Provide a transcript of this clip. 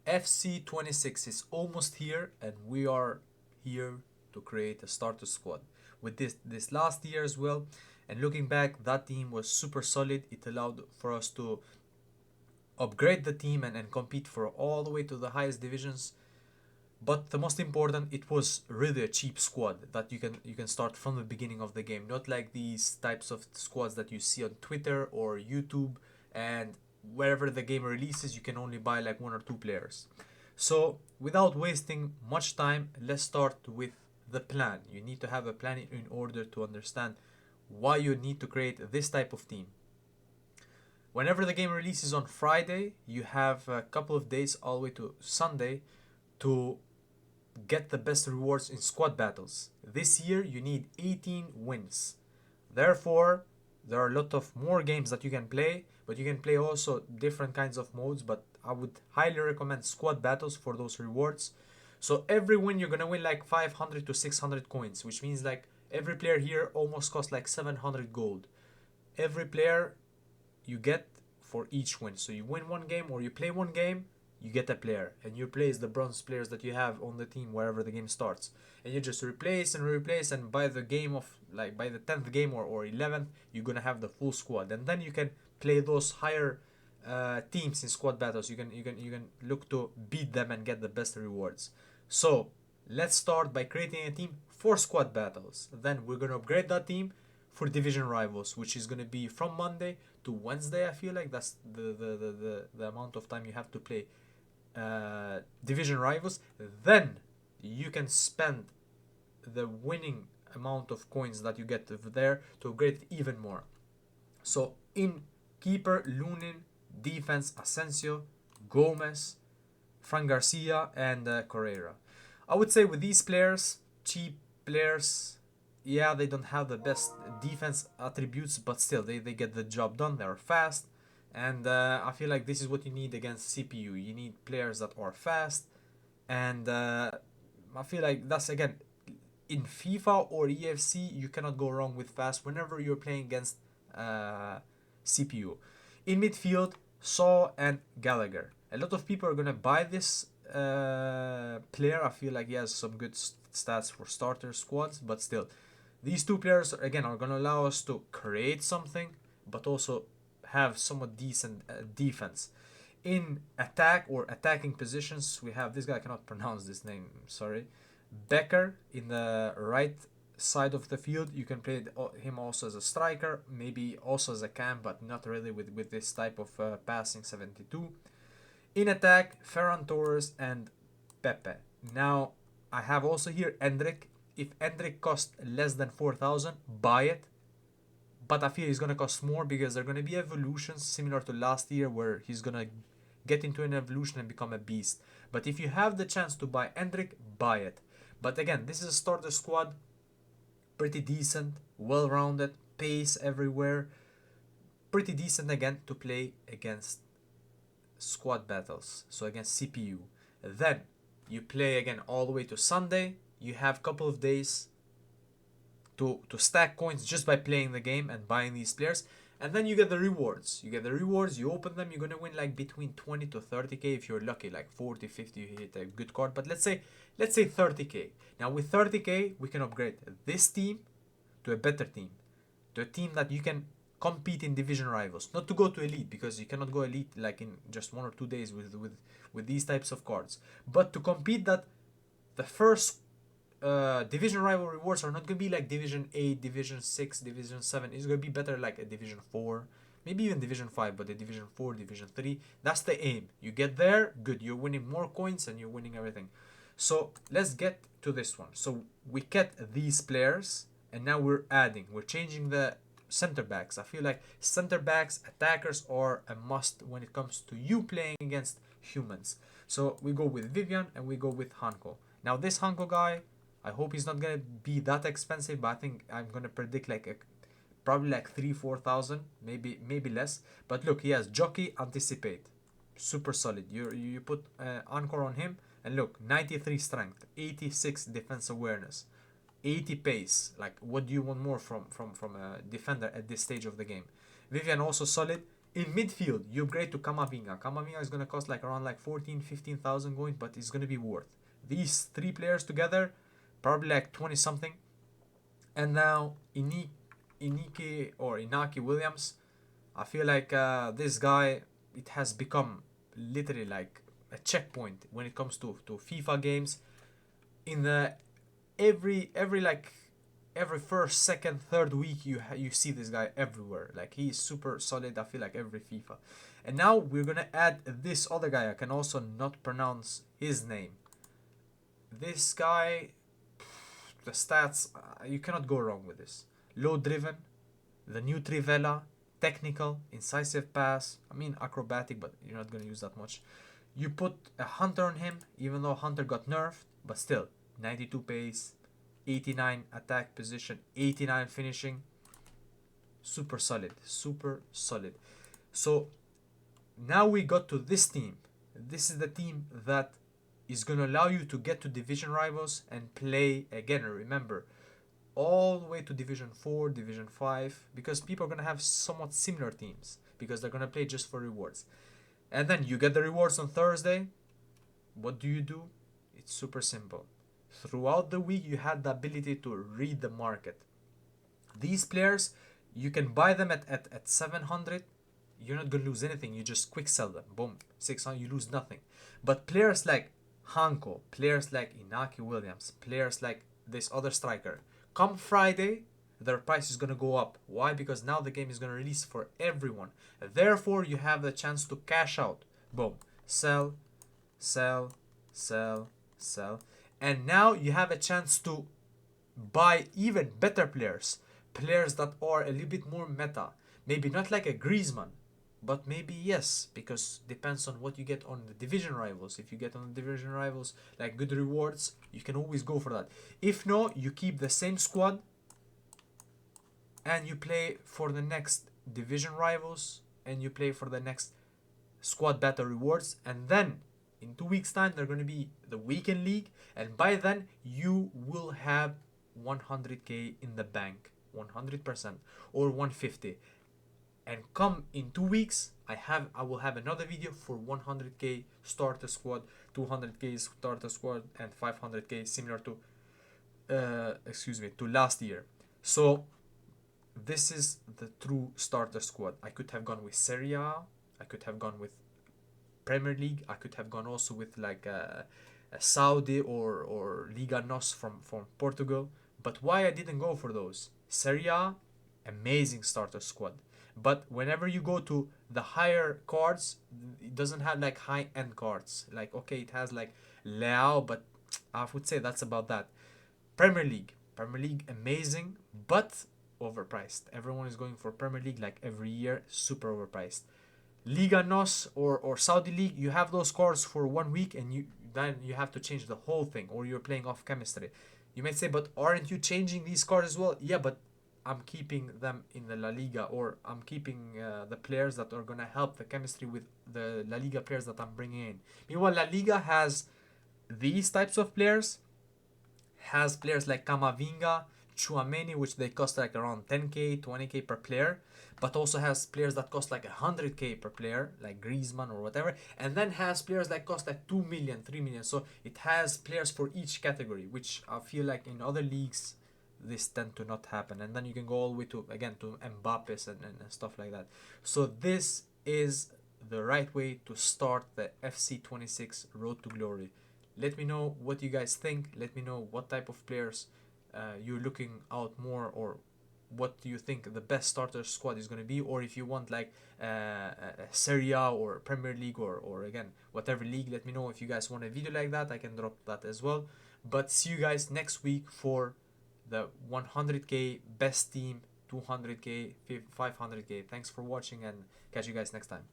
FC26 is almost here, and we are here to create a starter squad with this last year as well. And looking back, that team was super solid. It allowed for us to upgrade the team and compete for all the way to the highest divisions. But the most important, it was really a cheap squad that you can start from the beginning of the game, not like these types of squads that you see on Twitter or YouTube, and wherever the game releases you can only buy like one or two players. So without wasting much time, let's start with the plan. You need to have a plan in order to understand why you need to create this type of team. Whenever the game releases on Friday, you have a couple of days all the way to Sunday to get the best rewards in squad battles. This year you need 18 wins. Therefore, there are a lot of more games that you can play, but you can play also different kinds of modes, but I would highly recommend squad battles for those rewards. So every win you're gonna win like 500 to 600 coins, which means like every player here almost costs like 700 gold. Every player you get for each win. So you win one game or you play one game, you get a player, and you replace the bronze players that you have on the team wherever the game starts, and you just replace and replace, and by the game of like by the 10th game or 11th you're gonna have the full squad, and then you can play those higher teams in squad battles. You can look to beat them and get the best rewards. So let's start by creating a team for squad battles. Then we're gonna upgrade that team for division rivals, which is gonna be from Monday to Wednesday. I feel like that's the amount of time you have to play division rivals. Then you can spend the winning amount of coins that you get there to upgrade it even more. So in keeper, Lunin; defense, Asensio, Gomez, Fran Garcia, and Correira. I would say with these players, cheap players, yeah, they don't have the best defense attributes, but still they get the job done. They're fast, and I feel like this is what you need against CPU. You need players that are fast, and I feel like that's again in FIFA or EFC you cannot go wrong with fast whenever you're playing against CPU. In midfield, Saw and Gallagher. A lot of people are gonna buy this player. I feel like he has some good stats for starter squads, but still, these two players again are gonna allow us to create something, but also have somewhat decent defense. In attack or attacking positions, we have this guy. I cannot pronounce this name. Sorry, Becker in the right side of the field. You can play him also as a striker, maybe also as a cam, but not really with this type of passing 72. In attack, Ferran Torres and Pepe. Now, I have also here Endrick. If Endrick costs less than 4,000, buy it. But I feel he's going to cost more because there are going to be evolutions similar to last year where he's going to get into an evolution and become a beast. But if you have the chance to buy Endrick, buy it. But again, this is a starter squad. Pretty decent, well-rounded, pace everywhere. Pretty decent again to play against squad battles, so against CPU. Then you play again all the way to Sunday. You have a couple of days to stack coins just by playing the game and buying these players, and then you get the rewards. You open them, you're gonna win like between 20 to 30k if you're lucky, like 40 50 you hit a good card, but let's say 30k. Now with 30k we can upgrade this team to a better team, to a team that you can compete in division rivals, not to go to elite, because you cannot go elite like in just 1 or 2 days with these types of cards, but to compete that the first division rival rewards are not gonna be like division 8, division 6, division 7. It's gonna be better like a division 4, maybe even division 5, but a division 4, division 3. That's the aim. You get there, good, you're winning more coins and you're winning everything. So let's get to this one. So we get these players, and now we're changing the center backs. I feel like center backs, attackers are a must when it comes to you playing against humans. So we go with Vivian and we go with Hanko. Now this Hanko guy, I hope he's not gonna be that expensive, but I think I'm gonna predict like probably like 3-4 thousand, maybe less. But look, he has jockey, anticipate, super solid. You put Encore on him, and look, 93 strength, 86 defense awareness, 80 pace. Like, what do you want more from a defender at this stage of the game? Vivian also solid, In midfield, you upgrade to Kamavinga. Kamavinga is going to cost like around like 14, 15,000 coins, but it's going to be worth. These three players together, probably like 20 something. And now Inaki Williams, I feel like this guy, it has become literally like a checkpoint when it comes to FIFA games. In the every first, second, third week you see this guy everywhere. Like he's super solid. I feel like every FIFA. And now we're gonna add this other guy. I can also not pronounce his name. This guy, the stats, you cannot go wrong with this. Low driven, the new Trivela, technical, incisive pass. I mean acrobatic, but you're not gonna use that much. You put a Hunter on him, even though Hunter got nerfed, but still 92 pace, 89 attack position, 89 finishing. Super solid, super solid. So now we got to this team. This is the team that is going to allow you to get to division rivals and play again. Remember, all the way to Division 4, Division 5, because people are going to have somewhat similar teams because they're going to play just for rewards. And then you get the rewards on Thursday. What do? It's super simple. Throughout the week, you had the ability to read the market. These players, you can buy them at 700. You're not going to lose anything. You just quick sell them. Boom. 600, you lose nothing. But players like Hanko, players like Inaki Williams, players like this other striker, come Friday, their price is going to go up. Why? Because now the game is going to release for everyone. Therefore, you have the chance to cash out. Boom. Sell, sell, sell, sell. And now you have a chance to buy even better players. Players that are a little bit more meta. Maybe not like a Griezmann, but maybe yes, because depends on what you get on the division rivals. If you get on the division rivals like good rewards, you can always go for that. If no, you keep the same squad and you play for the next division rivals and you play for the next squad battle rewards. And then in 2 weeks time they're going to be the weekend league, and by then you will have 100k in the bank, 100% or 150. And come in 2 weeks, I will have another video for 100k starter squad, 200k starter squad, and 500k similar to to last year. So this is the true starter squad. I could have gone with Serie A, I could have gone with Premier League, I could have gone also with like a Saudi or Liga NOS from Portugal. But why I didn't go for those? Serie A, amazing starter squad. But whenever you go to the higher cards, it doesn't have like high end cards. Like okay, it has like Leao, but I would say that's about that. Premier League, amazing, but overpriced. Everyone is going for Premier League like every year, super overpriced. Liga NOS or Saudi League, you have those cards for 1 week and then you have to change the whole thing, or you're playing off chemistry. You might say, but aren't you changing these cards as well? Yeah, but I'm keeping them in the La Liga, or I'm keeping the players that are going to help the chemistry with the La Liga players that I'm bringing in. Meanwhile, La Liga has these types of players, has players like Kamavinga, Chouameni, which they cost like around 10k, 20k per player, but also has players that cost like 100k per player, like Griezmann or whatever, and then has players that cost like 2 million, 3 million. So it has players for each category, which I feel like in other leagues this tend to not happen. And then you can go all the way to again to Mbappe and stuff like that. So this is the right way to start the FC26 Road to Glory. Let me know what you guys think. Let me know what type of players you're looking out more, or what do you think the best starter squad is going to be, or if you want like a Serie A or Premier League or again whatever league. Let me know if you guys want a video like that. I can drop that as well. But see you guys next week for the 100k best team, 200k, 500k. Thanks for watching and catch you guys next time.